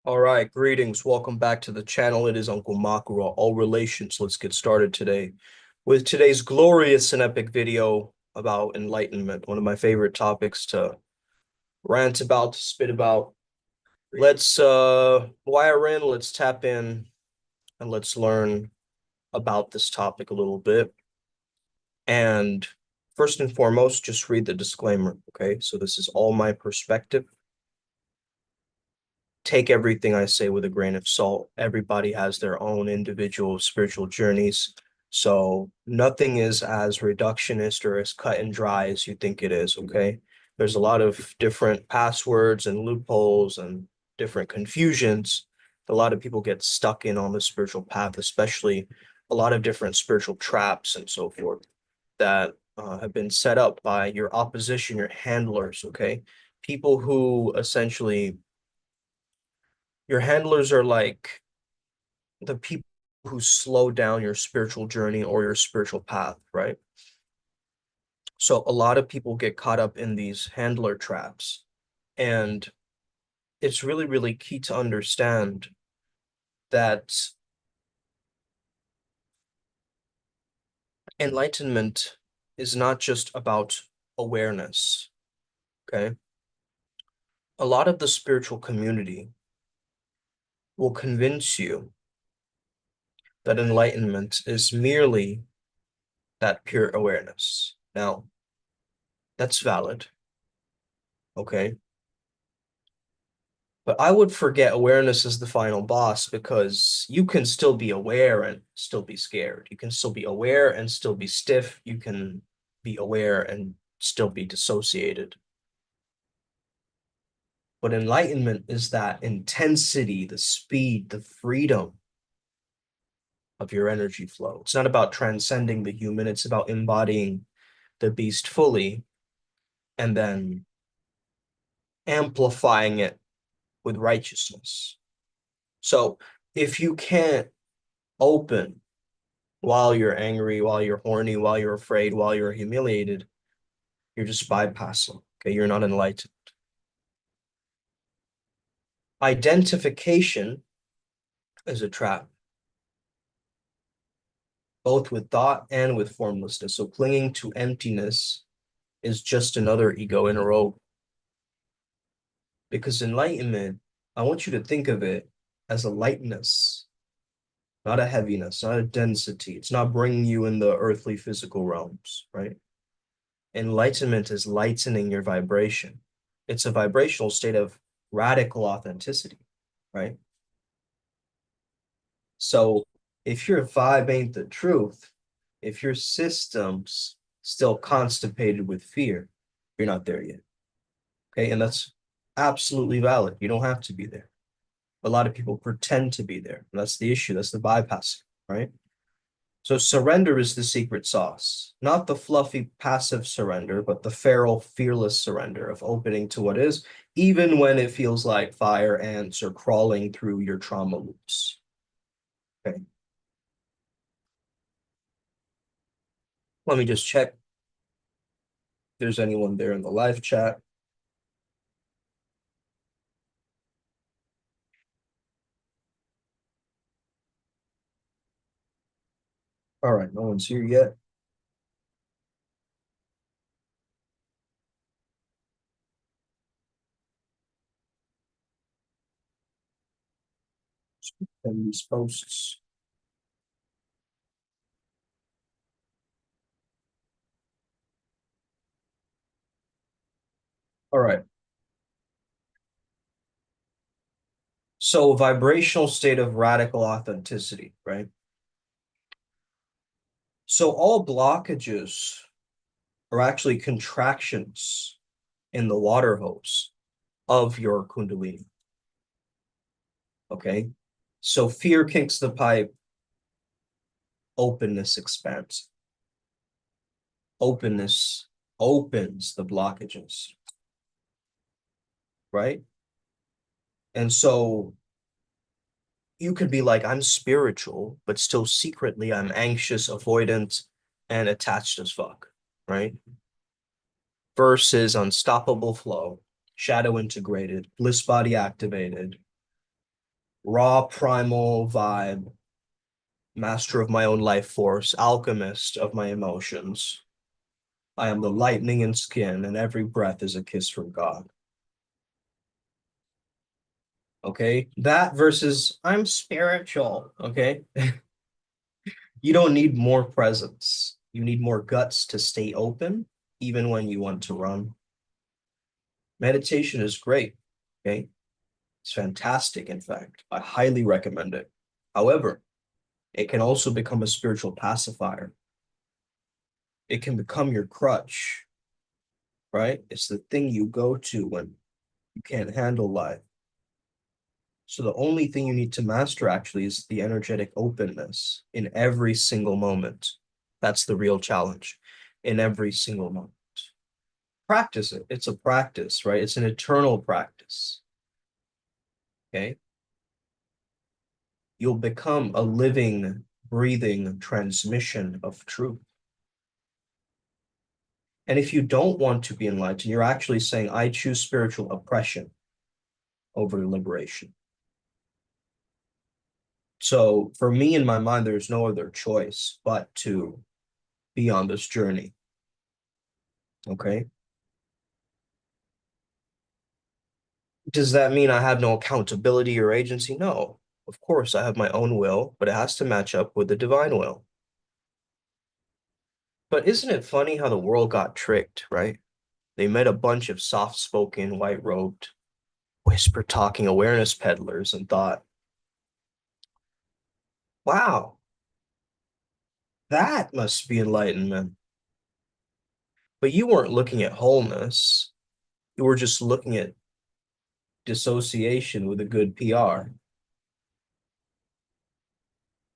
All right, greetings. Welcome back to the channel. It is Uncle Makara, all relations. Let's get started today with today's glorious and epic video about enlightenment, one of my favorite topics to rant about, to spit about. Let's wire in, let's tap in, and let's learn about this topic a little bit. And first and foremost, just read the disclaimer, okay? So this is all my perspective. Take everything I say with a grain of salt. Everybody has their own individual spiritual journeys. So nothing is as reductionist or as cut and dry as you think it is, okay? There's a lot of different passwords and loopholes and different confusions. A lot of people get stuck in on the spiritual path, especially a lot of different spiritual traps and so forth that have been set up by your opposition, your handlers, okay? People who essentially your handlers are like the people who slow down your spiritual journey or your spiritual path, right? So a lot of people get caught up in these handler traps. And it's really, really key to understand that enlightenment is not just about awareness, okay? A lot of the spiritual community will convince you that enlightenment is merely that pure awareness. Now, that's valid, okay? But I would forget awareness is the final boss because you can still be aware and still be scared. You can still be aware and still be stiff. You can be aware and still be dissociated. But enlightenment is that intensity, the speed, the freedom of your energy flow. It's not about transcending the human, it's about embodying the beast fully and then amplifying it with righteousness. So if you can't open while you're angry, while you're horny, while you're afraid, while you're humiliated, you're just bypassing. Okay, you're not enlightened. Identification is a trap, both with thought and with formlessness. So clinging to emptiness is just another ego in a robe. Because enlightenment, I want you to think of it as a lightness, not a heaviness, not a density. It's not bringing you in the earthly physical realms, right? Enlightenment is lightening your vibration. It's a vibrational state of radical authenticity, right? So if your vibe ain't the truth, if your system's still constipated with fear, you're not there yet. Okay. And that's absolutely valid. You don't have to be there. A lot of people pretend to be there. And that's the issue. That's the bypassing, right? So surrender is the secret sauce, not the fluffy passive surrender, but the feral, fearless surrender of opening to what is, even when it feels like fire ants are crawling through your trauma loops. Okay. Let me just check if there's anyone there in the live chat. All right, no one's here yet. And these posts. All right. So vibrational state of radical authenticity, right? So all blockages are actually contractions in the water hose of your kundalini. Okay. So fear kicks the pipe, openness expands. Openness opens the blockages, right? And so you could be like, I'm spiritual, but still secretly I'm anxious, avoidant, and attached as fuck, right? Versus unstoppable flow, shadow integrated, bliss body activated, Raw primal vibe, master of my own life force, alchemist of my emotions. I am the lightning in skin, and every breath is a kiss from God. Okay, that versus I'm spiritual. Okay, you don't need more presence. You need more guts to stay open, even when you want to run. Meditation is great. Okay, it's fantastic. In fact, I highly recommend it. However, it can also become a spiritual pacifier. It can become your crutch, right? It's the thing you go to when you can't handle life. So the only thing you need to master actually is the energetic openness in every single moment. That's the real challenge in every single moment. Practice it. It's a practice, right? It's an eternal practice. Okay. You'll become a living, breathing transmission of truth. And if you don't want to be enlightened, you're actually saying, I choose spiritual oppression over liberation. So for me, in my mind, there's no other choice but to be on this journey. Okay. Does that mean I have no accountability or agency? No. Of course, I have my own will, but it has to match up with the divine will. But isn't it funny how the world got tricked, right? They met a bunch of soft-spoken, white-robed, whisper-talking awareness peddlers and thought, wow, that must be enlightenment. But you weren't looking at wholeness. You were just looking at dissociation with a good PR.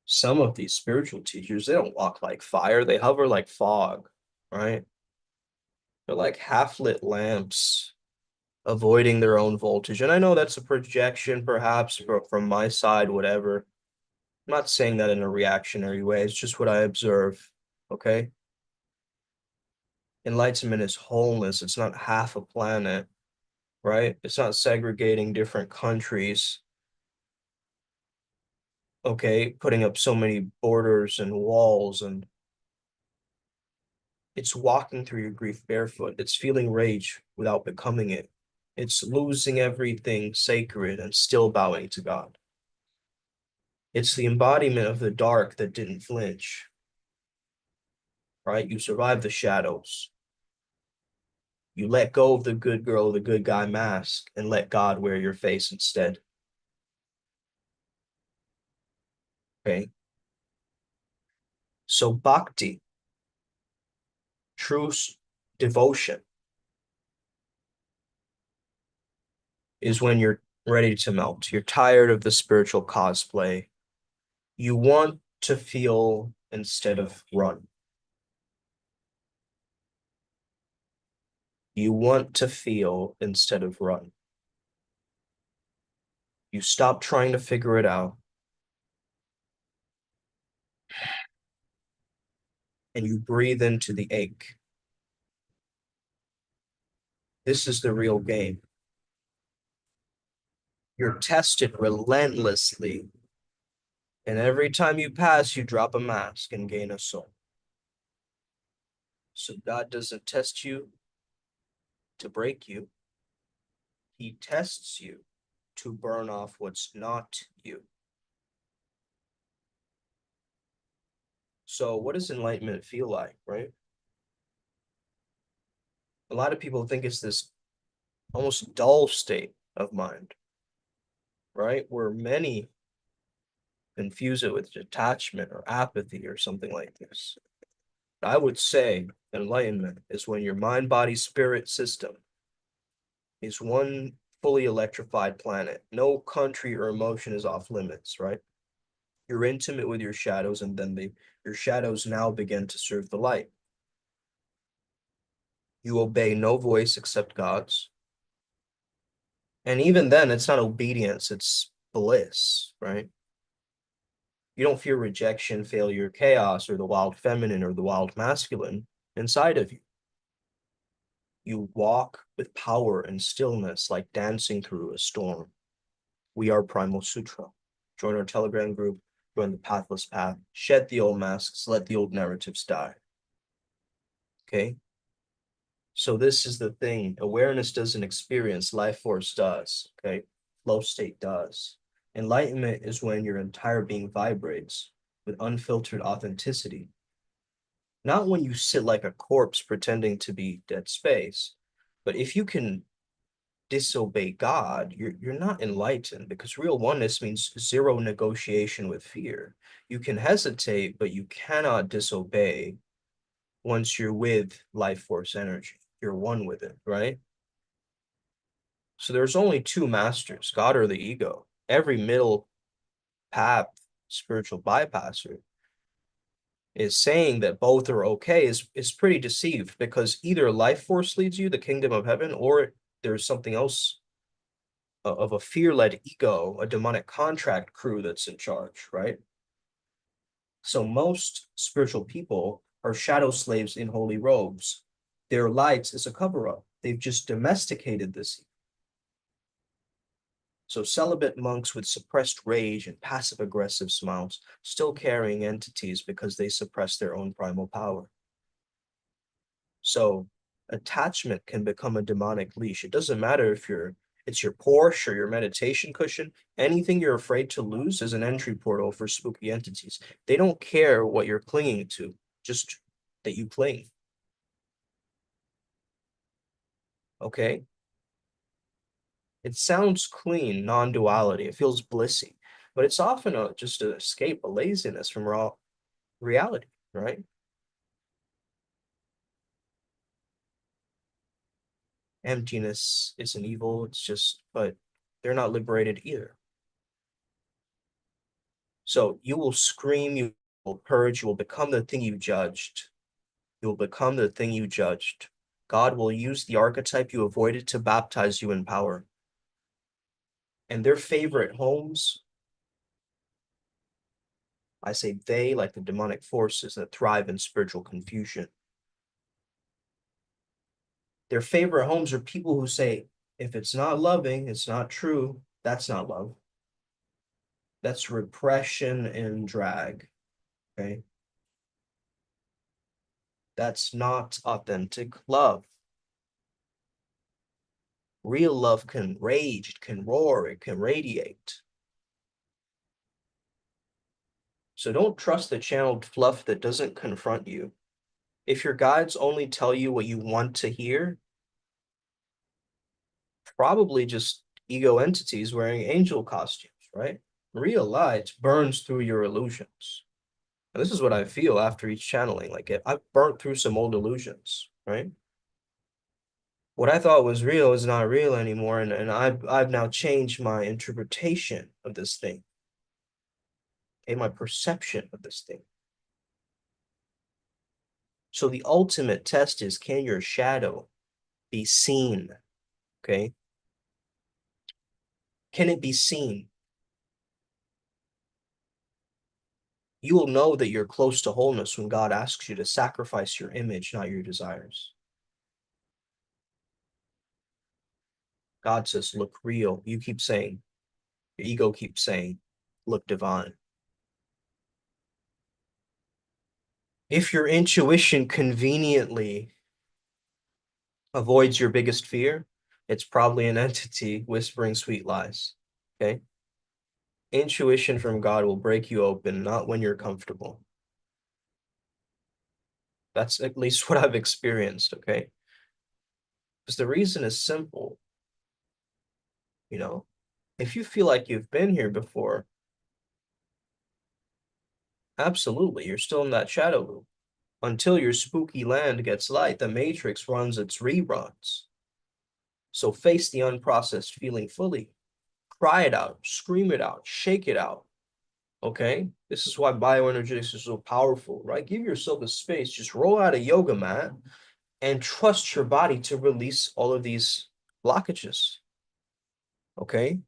Some of these spiritual teachers, they don't walk like fire, they hover like fog, right? They're like half-lit lamps avoiding their own voltage. And I know that's a projection, perhaps, from my side, whatever. I'm not saying that in a reactionary way. It's just what I observe. Okay. Enlightenment is wholeness. It's not half a planet, right? It's not segregating different countries. Okay. Putting up so many borders and walls, and it's walking through your grief barefoot. It's feeling rage without becoming it. It's losing everything sacred and still bowing to God. It's the embodiment of the dark that didn't flinch, right? You survived the shadows. You let go of the good girl, the good guy mask, and let God wear your face instead. Okay. So bhakti, true devotion, is when you're ready to melt. You're tired of the spiritual cosplay. You want to feel instead of run. You want to feel instead of run. You stop trying to figure it out and you breathe into the ache. This is the real game. You're tested relentlessly, and every time you pass, you drop a mask and gain a soul. So God doesn't test you to break you. He tests you to burn off what's not you. So what does enlightenment feel like, right? A lot of people think it's this almost dull state of mind, right? Where many confuse it with detachment or apathy or something like this. I would say enlightenment is when your mind, body, spirit system is one fully electrified planet. No country or emotion is off limits, right? You're intimate with your shadows, and then your shadows now begin to serve the light. You obey no voice except God's. And even then, it's not obedience, it's bliss, right? You don't fear rejection, failure, chaos, or the wild feminine or the wild masculine inside of you. You walk with power and stillness like dancing through a storm. We are Primal Sutra. join our Telegram group, join the pathless path, shed the old masks, let the old narratives die. Okay? So this is the thing. Awareness doesn't experience, life force does. Okay? Flow state does. Enlightenment is when your entire being vibrates with unfiltered authenticity. Not when you sit like a corpse pretending to be dead space, but if you can disobey God, you're not enlightened, because real oneness means zero negotiation with fear. You can hesitate, but you cannot disobey once you're with life force energy. You're one with it, right? So there's only two masters, God or the ego. Every middle path spiritual bypasser is saying that both are okay is pretty deceived, because either life force leads you, the kingdom of heaven, or there's something else of a fear-led ego, a demonic contract crew that's in charge, right? So most spiritual people are shadow slaves in holy robes. Their lights is a cover-up. They've just domesticated this. So celibate monks with suppressed rage and passive-aggressive smiles, still carrying entities because they suppress their own primal power. So attachment can become a demonic leash. It doesn't matter if it's your Porsche or your meditation cushion. Anything you're afraid to lose is an entry portal for spooky entities. They don't care what you're clinging to, just that you cling. Okay? It sounds clean, non-duality. It feels blissy, but it's often just an escape, a laziness from raw reality, right? Emptiness isn't evil. It's just, but they're not liberated either. So you will scream, you will purge, you will become the thing you judged. You will become the thing you judged. God will use the archetype you avoided to baptize you in power. And their favorite homes, I say they, like the demonic forces that thrive in spiritual confusion. Their favorite homes are people who say, if it's not loving, it's not true. That's not love. That's repression and drag. Okay. That's not authentic love. Real love can rage, it can roar, it can radiate. So don't trust the channeled fluff that doesn't confront you. If your guides only tell you what you want to hear, probably just ego entities wearing angel costumes, right? Real light burns through your illusions. And this is what I feel after each channeling. Like I've burnt through some old illusions, right? What I thought was real is not real anymore, and I've now changed my interpretation of this thing, okay, my perception of this thing. So the ultimate test is, can your shadow be seen? Okay. Can it be seen? You will know that you're close to wholeness when God asks you to sacrifice your image, not your desires. God says, look real. You keep saying, your ego keeps saying, look divine. If your intuition conveniently avoids your biggest fear, it's probably an entity whispering sweet lies. Okay. Intuition from God will break you open, not when you're comfortable. That's at least what I've experienced. Okay. Because the reason is simple. You know, if you feel like you've been here before, absolutely, you're still in that shadow loop. Until your spooky land gets light, the matrix runs its reruns. So face the unprocessed feeling fully. Cry it out, scream it out, shake it out. Okay? This is why bioenergetics is so powerful, right? Give yourself a space. Just roll out a yoga mat and trust your body to release all of these blockages. Okay?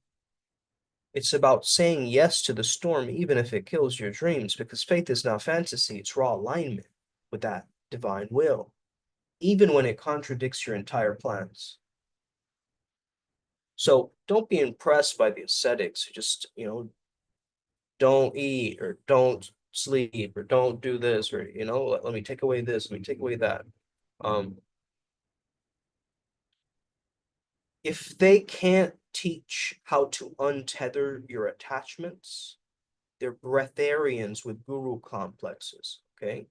It's about saying yes to the storm, even if it kills your dreams, because faith is not fantasy, it's raw alignment with that divine will, even when it contradicts your entire plans. So don't be impressed by the ascetics who just, don't eat or don't sleep or don't do this or let me take away this, let me take away that. Um, if they can't teach how to untether your attachments, they're breatharians with guru complexes, okay?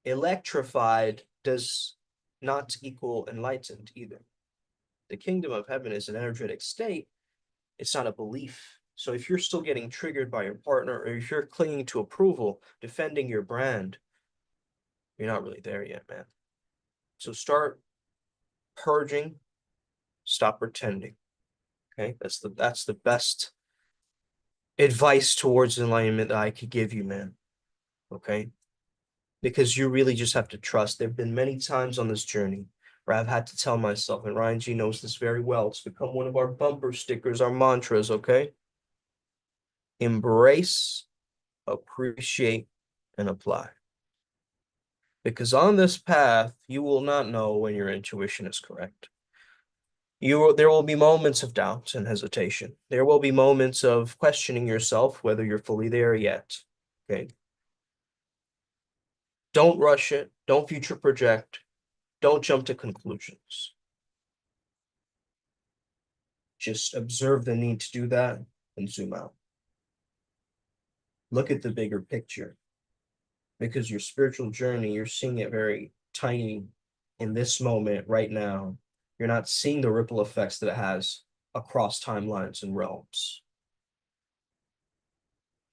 Electrified does not equal enlightened either. The kingdom of heaven is an energetic state. It's not a belief. So if you're still getting triggered by your partner, or if you're clinging to approval, defending your brand, you're not really there yet, man. So start purging, stop pretending. Okay, that's the best advice towards enlightenment that I could give you, man. Okay, because you really just have to trust. There have been many times on this journey where I've had to tell myself, and Ryan G knows this very well. It's become one of our bumper stickers, our mantras. Okay, embrace, appreciate, and apply. Because on this path, you will not know when your intuition is correct. There will be moments of doubt and hesitation. There will be moments of questioning yourself whether you're fully there yet. Okay. Don't rush it. Don't future project. Don't jump to conclusions. Just observe the need to do that and zoom out. Look at the bigger picture, because your spiritual journey, you're seeing it very tiny in this moment right now. You're not seeing the ripple effects that it has across timelines and realms.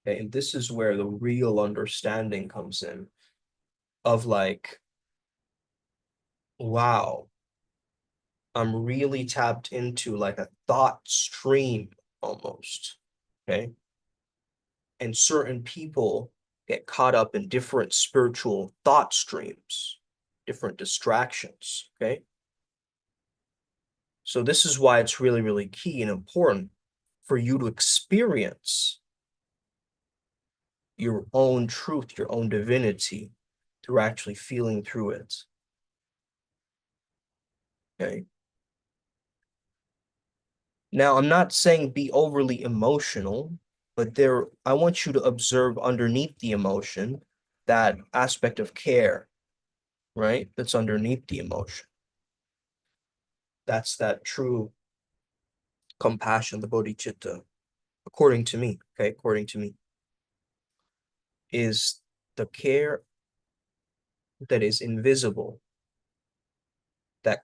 Okay, and this is where the real understanding comes in of like, wow, I'm really tapped into like a thought stream almost. Okay. And certain people get caught up in different spiritual thought streams, different distractions. Okay. So this is why it's really, really key and important for you to experience your own truth, your own divinity through actually feeling through it. Okay. Now, I'm not saying be overly emotional, but I want you to observe underneath the emotion that aspect of care, right? That's underneath the emotion. That's that true compassion, the bodhicitta, according to me, okay? According to me, is the care that is invisible that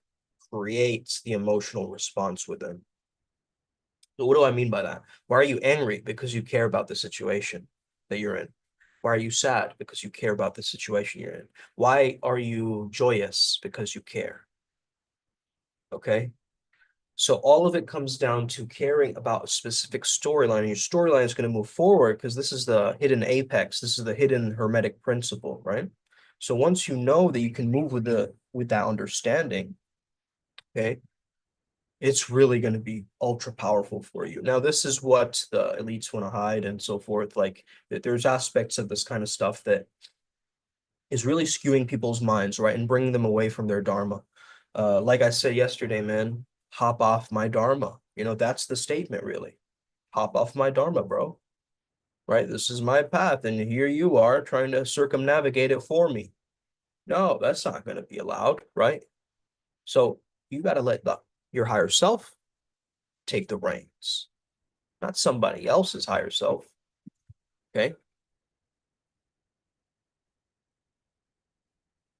creates the emotional response within. So what do I mean by that? Why are you angry? Because you care about the situation that you're in. Why are you sad? Because you care about the situation you're in. Why are you joyous? Because you care. Okay. So all of it comes down to caring about a specific storyline. And your storyline is going to move forward because this is the hidden apex. This is the hidden hermetic principle, right? So once you know that you can move with that understanding, okay, it's really going to be ultra powerful for you. Now, this is what the elites want to hide and so forth. Like, there's aspects of this kind of stuff that is really skewing people's minds, right, and bringing them away from their dharma. Like I said yesterday, man, hop off my dharma. That's the statement, really. Hop off my dharma, bro. Right? This is my path, and here you are trying to circumnavigate it for me. No, that's not going to be allowed, right? So you got to let your higher self take the reins, not somebody else's higher self. Okay.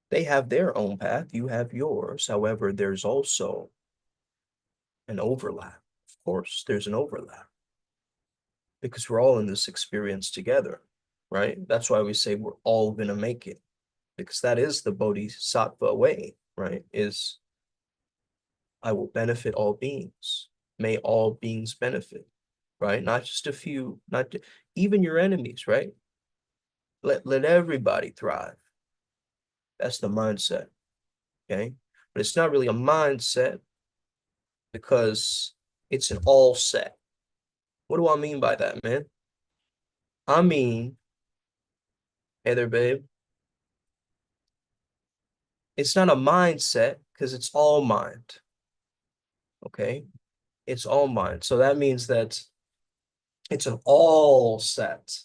They have their own path, you have yours. However, there's also an overlap. Of course, there's an overlap because we're all in this experience together, right? That's why we say we're all going to make it, because that is the bodhisattva way, right? Is I will benefit all beings. May all beings benefit, right? Not just a few, even your enemies, right? Let everybody thrive. That's the mindset, okay? But it's not really a mindset because it's an all set. What do I mean by that, man? I mean, hey there, babe. It's not a mindset because it's all mind, okay? It's all mind. So that means that It's an all set.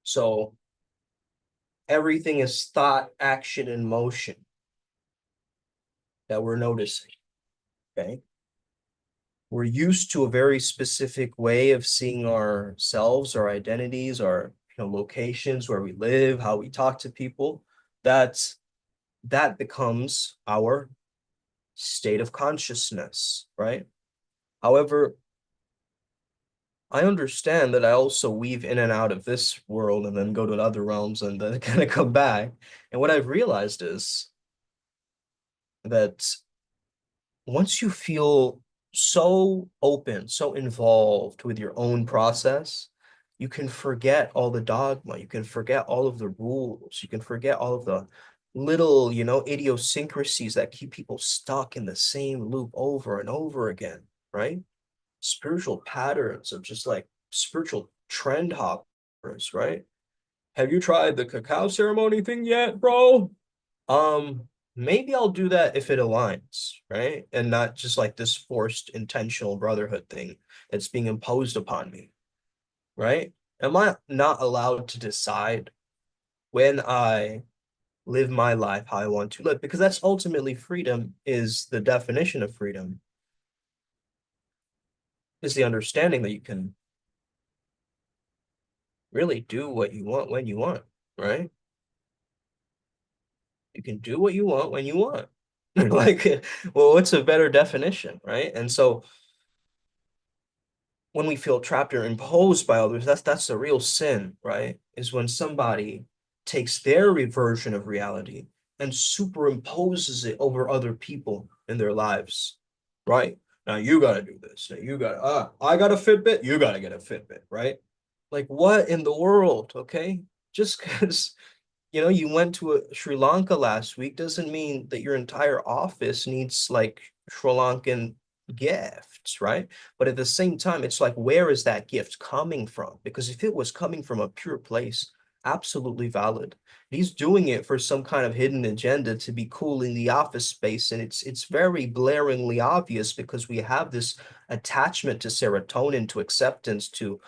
So everything is thought, action, and motion that we're noticing. Okay. We're used to a very specific way of seeing ourselves, our identities, our locations where we live, how we talk to people. That's that becomes our state of consciousness, right? However, I understand that I also weave in and out of this world and then go to other realms and then kind of come back. And what I've realized is that once you feel so open, so involved with your own process, you can forget all the dogma, you can forget all of the rules, you can forget all of the little, idiosyncrasies that keep people stuck in the same loop over and over again, right? Spiritual patterns of just like spiritual trend hoppers, right? Have you tried the cacao ceremony thing yet, bro? Maybe I'll do that if it aligns, right? And not just like this forced intentional brotherhood thing that's being imposed upon me, right? Am I not allowed to decide when I live my life how I want to live? Because that's ultimately freedom, is the definition of freedom, is the understanding that you can really do what you want when you want, right? You can do what you want when you want. Like, well, what's a better definition, right? And so when we feel trapped or imposed by others, that's the real sin, right? Is when somebody takes their version of reality and superimposes it over other people in their lives, right? Now you gotta do this. Now you gotta, I got a Fitbit, you gotta get a Fitbit, right? Like what in the world, okay? Just because you went to Sri Lanka last week doesn't mean that your entire office needs like Sri Lankan gifts, right? But at the same time, it's like, where is that gift coming from? Because if it was coming from a pure place, absolutely valid. He's doing it for some kind of hidden agenda to be cool in the office space, and it's very blaringly obvious because we have this attachment to serotonin, to acceptance, to,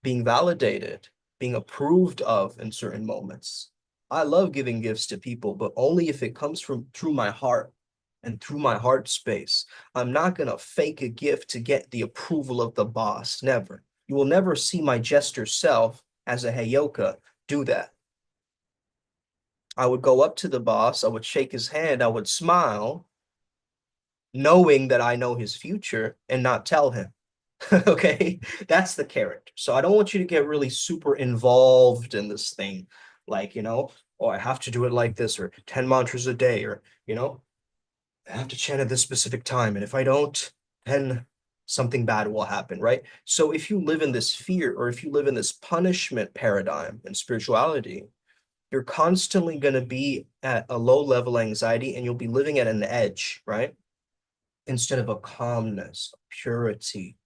being validated, being approved of in certain moments. I love giving gifts to people, but only if it comes from through my heart and through my heart space. I'm not gonna fake a gift to get the approval of the boss. Never. You will never see my jester self as a Heyoka do that. I would go up to the boss, I would shake his hand, I would smile, knowing that I know his future and not tell him. Okay, that's the character. So I don't want you to get really super involved in this thing, like, oh, I have to do it like this, or 10 mantras a day, or, I have to chant at this specific time. And if I don't, then something bad will happen, right? So if you live in this fear, or if you live in this punishment paradigm in spirituality, you're constantly going to be at a low level anxiety and you'll be living at an edge, right? Instead of a calmness, a purity,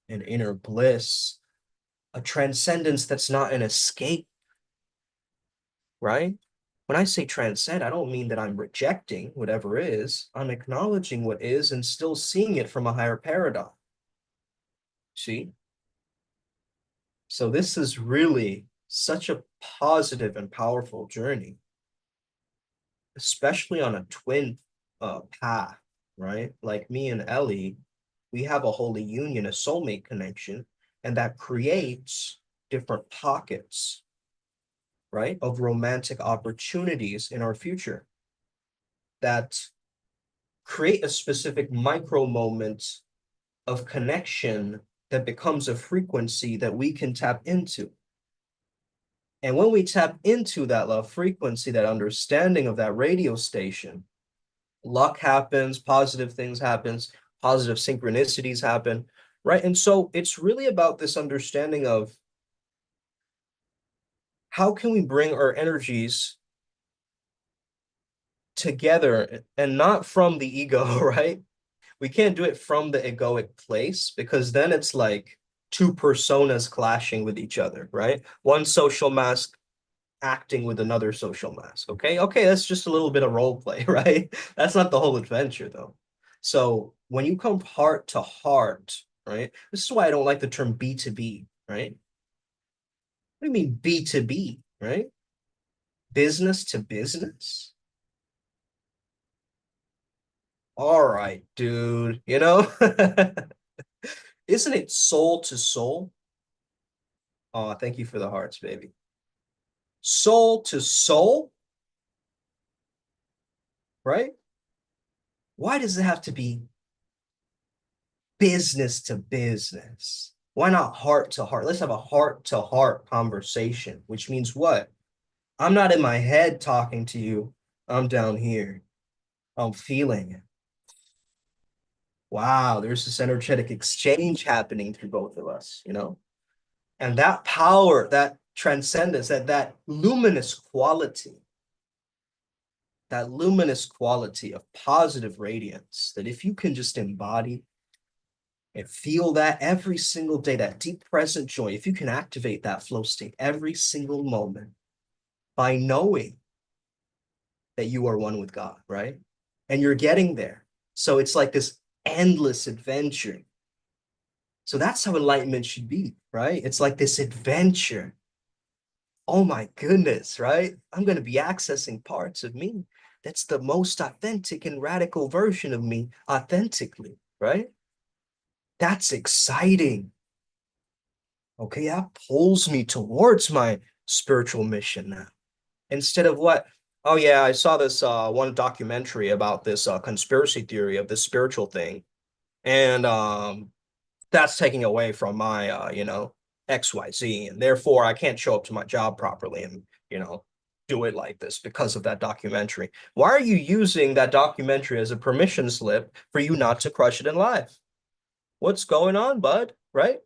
an inner bliss, a transcendence that's not an escape, right? When I say transcend, I don't mean that I'm rejecting whatever is. I'm acknowledging what is and still seeing it from a higher paradigm. See? So this is really such a positive and powerful journey, especially on a twin path, right? Like me and Ellie, we have a holy union, a soulmate connection, and that creates different pockets, right, of romantic opportunities in our future that create a specific micro moment of connection that becomes a frequency that we can tap into. And when we tap into that love frequency, that understanding of that radio station, luck happens, positive things happens, positive synchronicities happen, right? And so it's really about this understanding of how can we bring our energies together and not from the ego, right? We can't do it from the egoic place because then it's like two personas clashing with each other, right? One social mask acting with another social mask. Okay. Okay. That's just a little bit of role play, right? That's not the whole adventure, though. So when you come heart to heart, right? This is why I don't like the term B2B, right? What do you mean B2B, right? Business to business? All right, dude, you know? Isn't it soul to soul? Oh, thank you for the hearts, baby. Soul to soul, right? Why does it have to be business to business? Why not heart to heart? Let's have a heart to heart conversation, which means what? I'm not in my head talking to you. I'm down here. I'm feeling it. Wow, there's this energetic exchange happening through both of us, you know? And that power, that transcendence, that luminous quality of positive radiance, that if you can just embody and feel that every single day, that deep present joy, if you can activate that flow state every single moment by knowing that you are one with God, right? And you're getting there. So it's like this endless adventure. So that's how enlightenment should be, right? It's like this adventure. Oh my goodness, right? I'm going to be accessing parts of me that's the most authentic and radical version of me authentically, right? That's exciting. Okay, that pulls me towards my spiritual mission now. Instead of what? Oh yeah, I saw this one documentary about this conspiracy theory of this spiritual thing. And that's taking away from my XYZ, and therefore I can't show up to my job properly and, do it like this because of that documentary. Why are you using that documentary as a permission slip for you not to crush it in life? What's going on, bud? Right?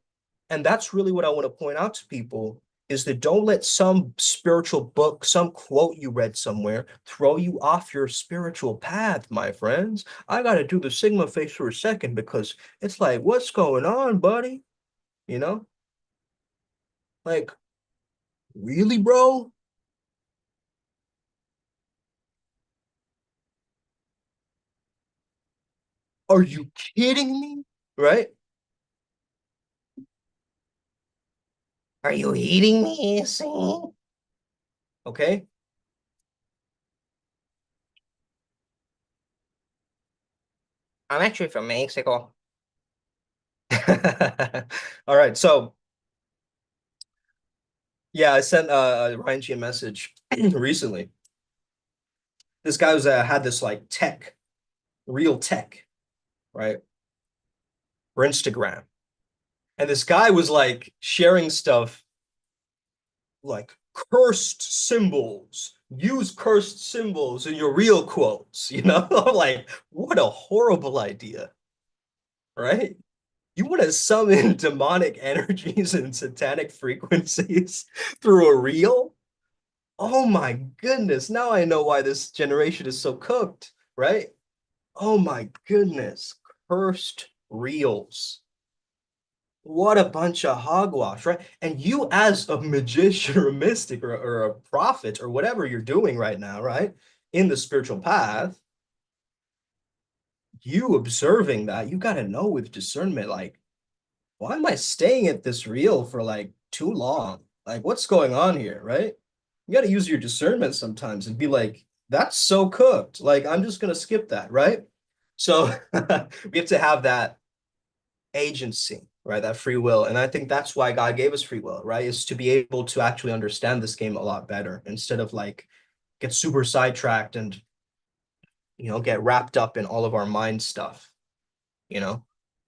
And that's really what I want to point out to people is that don't let some spiritual book, some quote you read somewhere throw you off your spiritual path, my friends. I got to do the Sigma face for a second because it's like, what's going on, buddy? You know, like, really, bro? Are you kidding me? Right? Are you eating me? See? Okay. I'm actually from Mexico. All right. So, yeah, I sent Ryan G a message recently. This guy was had this like tech, real tech, right, for Instagram, and this guy was like sharing stuff like cursed symbols. Use cursed symbols in your real quotes. I'm like, what a horrible idea, right? You want to summon demonic energies and satanic frequencies through a reel? Oh my goodness. Now I know why this generation is so cooked, right? Oh my goodness. Cursed reels. What a bunch of hogwash, right? And you, as a magician or a mystic or a prophet or whatever you're doing right now, right? In the spiritual path, you observing that, you got to know with discernment, like, why am I staying at this reel for like too long? Like, what's going on here, right? You got to use your discernment sometimes and be like, that's so cooked. Like, I'm just going to skip that, right? So we have to have that agency, right? That free will. And I think that's why God gave us free will, right? Is to be able to actually understand this game a lot better instead of like get super sidetracked and, get wrapped up in all of our mind stuff, you know?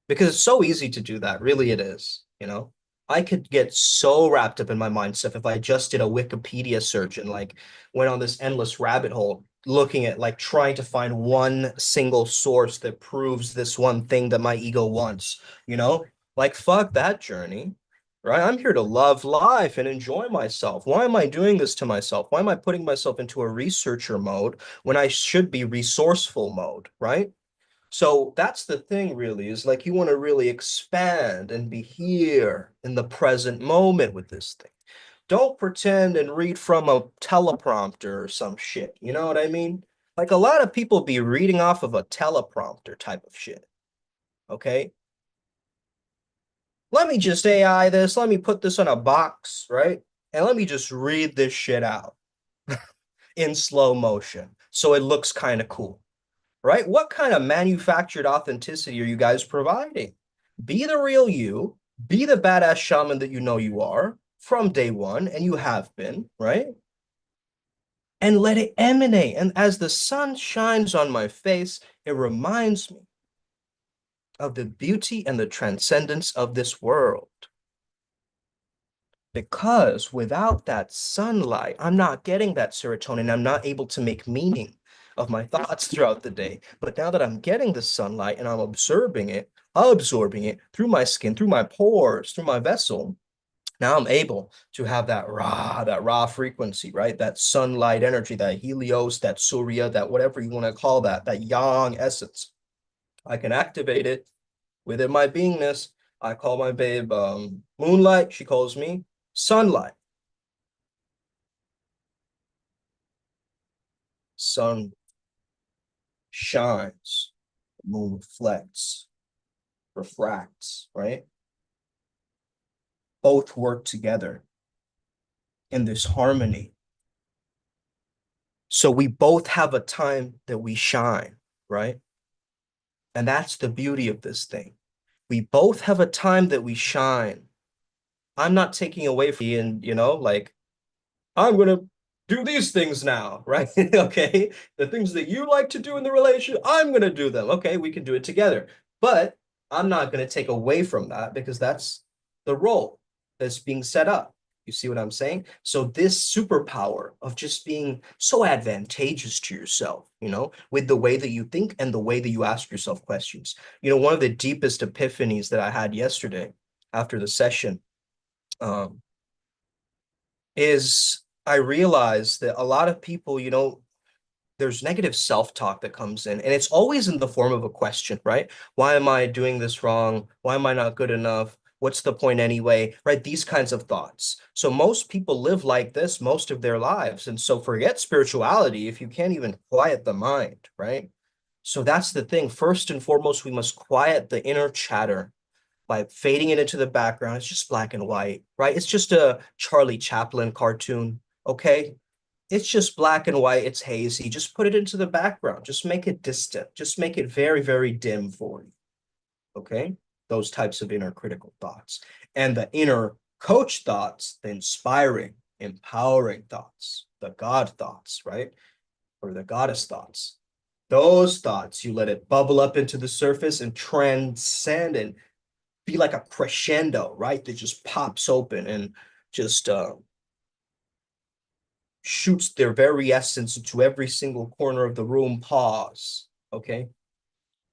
Because it's so easy to do that. Really, it is. I could get so wrapped up in my mind stuff if I just did a Wikipedia search and like went on this endless rabbit hole looking at like trying to find one single source that proves this one thing that my ego wants, you know? Like fuck that journey. Right? I'm here to love life and enjoy myself. Why am I doing this to myself? Why am I putting myself into a researcher mode when I should be resourceful mode, right? So that's the thing, really, is like you want to really expand and be here in the present moment with this thing. Don't pretend and read from a teleprompter or some shit. You know what I mean? Like a lot of people be reading off of a teleprompter type of shit. Okay. Let me just AI this. Let me put this on a box, right? And let me just read this shit out in slow motion. So it looks kind of cool, right? What kind of manufactured authenticity are you guys providing? Be the real you, be the badass shaman that you know you are from day one, and you have been, right? And let it emanate. And as the sun shines on my face, it reminds me of the beauty and the transcendence of this world. Because without that sunlight, I'm not getting that serotonin. I'm not able to make meaning of my thoughts throughout the day. But now that I'm getting the sunlight and I'm absorbing it through my skin, through my pores, through my vessel, now I'm able to have that raw frequency, right? That sunlight energy, that helios, that surya, that whatever you want to call that yang essence. I can activate it within my beingness. I call my babe moonlight. She calls me sunlight. Sun shines, moon reflects, refracts, right? Both work together in this harmony. So we both have a time that we shine, right? And that's the beauty of this thing. We both have a time that we shine. I'm not taking away from you and, like, I'm going to do these things now, right? Okay. The things that you like to do in the relationship, I'm going to do them. Okay. We can do it together. But I'm not going to take away from that because that's the role that's being set up. You see what I'm saying? So this superpower of just being so advantageous to yourself, with the way that you think and the way that you ask yourself questions. One of the deepest epiphanies that I had yesterday after the session, um, is I realized that a lot of people, there's negative self-talk that comes in, and it's always in the form of a question, right? Why am I doing this wrong? Why am I not good enough? What's the point anyway? Right? These kinds of thoughts. So most people live like this most of their lives. And so forget spirituality if you can't even quiet the mind, right? So that's the thing. First and foremost, we must quiet the inner chatter by fading it into the background. It's just black and white, right? It's just a Charlie Chaplin cartoon, okay? It's just black and white. It's hazy. Just put it into the background. Just make it distant. Just make it very, very dim for you, okay? Those types of inner critical thoughts. And the inner coach thoughts, the inspiring, empowering thoughts, the God thoughts, right? Or the goddess thoughts. Those thoughts, you let it bubble up into the surface and transcend and be like a crescendo, right? That just pops open and just shoots their very essence into every single corner of the room. Pause. Okay.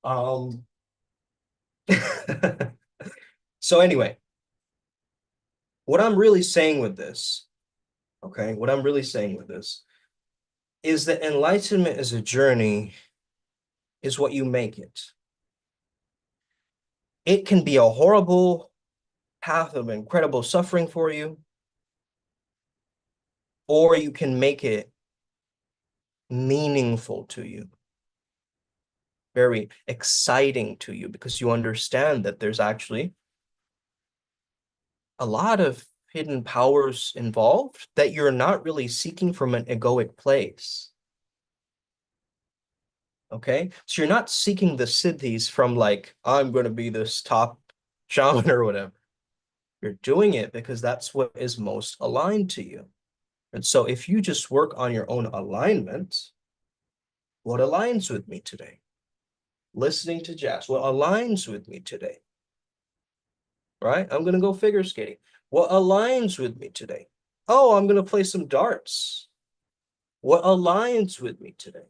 Um. So anyway, what I'm really saying with this, okay, what I'm really saying with this is that enlightenment as a journey is what you make it. It can be a horrible path of incredible suffering for you, or you can make it meaningful to you, very exciting to you, because you understand that there's actually a lot of hidden powers involved that you're not really seeking from an egoic place. Okay. So you're not seeking the siddhis from like, I'm going to be this top shaman or whatever. You're doing it because that's what is most aligned to you. And so if you just work on your own alignment, what aligns with me today? Listening to jazz. What aligns with me today? Right? I'm going to go figure skating. What aligns with me today? Oh, I'm going to play some darts. What aligns with me today?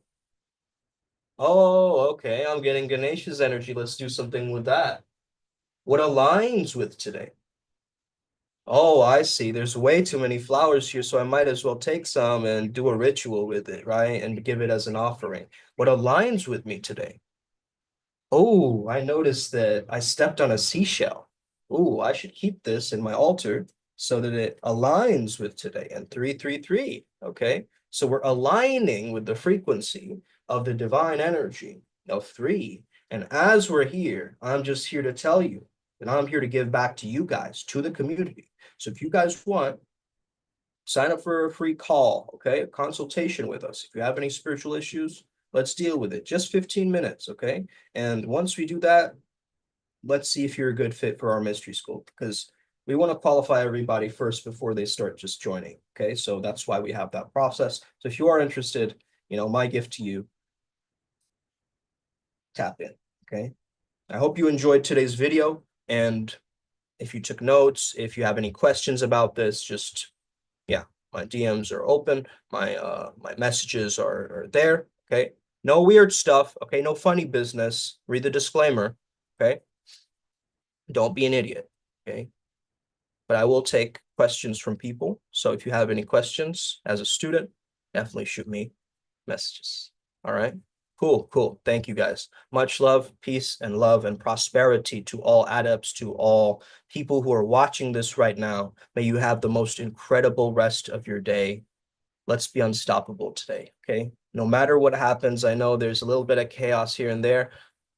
Oh, okay. I'm getting Ganesha's energy. Let's do something with that. What aligns with today? Oh, I see. There's way too many flowers here, so I might as well take some and do a ritual with it, right? And give it as an offering. What aligns with me today? Oh, I noticed that I stepped on a seashell. Oh, I should keep this in my altar so that it aligns with today. And 333. Okay. So we're aligning with the frequency of the divine energy of three. And as we're here, I'm just here to tell you And I'm here to give back to you guys, to the community. So if you guys want, sign up for a free call, okay? A consultation with us. If you have any spiritual issues, let's deal with it. Just 15 minutes, okay? And once we do that, let's see if you're a good fit for our mystery school, because we want to qualify everybody first before they start just joining, okay? So that's why we have that process. So if you are interested, my gift to you, tap in, okay? I hope you enjoyed today's video, and if you took notes, if you have any questions about this, just, yeah, my DMs are open. My messages are there. Okay. No weird stuff. Okay. No funny business. Read the disclaimer. Okay. Don't be an idiot. Okay. But I will take questions from people. So if you have any questions as a student, definitely shoot me messages. All right. Cool, cool. Thank you guys. Much love, peace, and love and prosperity to all adepts, to all people who are watching this right now. May you have the most incredible rest of your day. Let's be unstoppable today, okay? No matter what happens, I know there's a little bit of chaos here and there.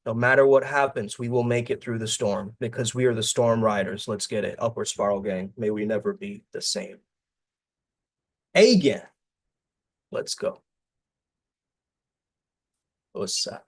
No matter what happens, we will make it through the storm because we are the storm riders. Let's get it. Upward spiral gang. May we never be the same. Again. Let's go. What's up?